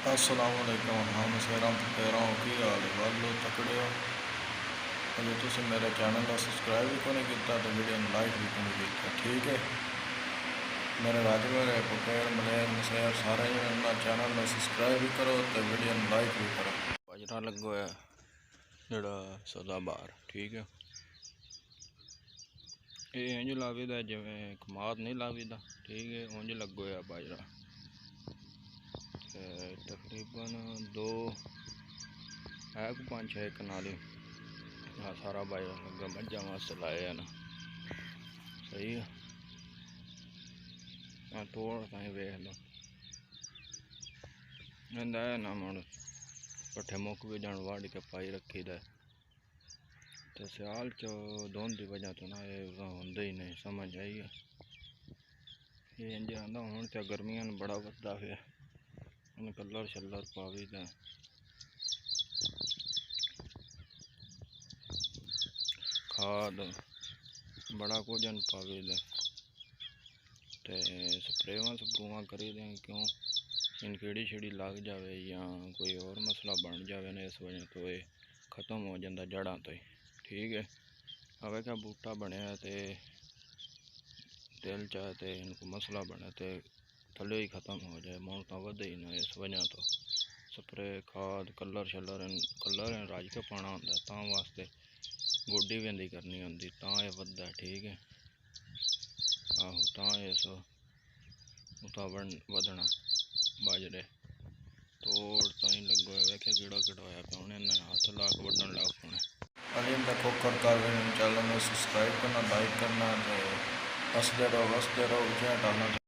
अस्सलामुअलैकुम। हम सैराम तो कह रहा हूँ कि हाल वालो तकड़े हो जो तुम मेरे चैनल का सब्सक्राइब भी को नहीं किया तो वीडियो लाइक भी को नहीं किया। ठीक है, मेरे राज मेरे पकेर मलेर मसैर सारे चैनल में सब्सक्राइब भी करो तो वीडियो लाइक भी करो। बाजरा लगो है जड़ा सदाबार। ठीक है, ये इंज लावीदा जिमें कमाद नहीं लावीदा। ठीक है, उंज लगो है बाजरा तकरीबन 2 है 5-6 कनाली सारा बाजरा लगा मझा वास्ते लाए है ना। सही है, तोड़ ताई वेख लो है ना। मुड़ पट्ठे मुक भी जान वाड़ के पाई रखी दा तो सियाल च धुंध की वजह तो ना ये होंगे ही नहीं। समझ आई है, ये इंज आंदा हूँ तो गर्मियां बड़ा वधदा फिर कलर शलर पावी दा खाद बड़ा कुछ पावी दे ते स्प्रेवां स्प्रूवां करी दें। क्यों इन कीड़ी शीड़ी लग जाए या कोई और मसला बन जाए ना, इस वजह तो ये ख़त्म हो जाता जड़ा तो ही। ठीक है, हवे क्या बूटा बनया तो दिल चाहे तो इनको मसला बने तो थले ही ख़त्म हो जाए, मुड़ तो वधे ही ना। इस वजह तो स्प्रे खाद कलर शलर कलर रज के पाना होंगे ता वास्ते गोड्डी भी करनी होंगी ता ये वधदा। ठीक है, आहो ता इस उता वधना बाजरे तोड़ ताई लगो है। वेख्या कीड़ा कीड़ा होया पे हुणे ना हाथ ला के वड्डन लग पौने। अली देखो कर चैनल में सब्सक्राइब करना, लाइक करना तो हंसते रहो जियां टालना।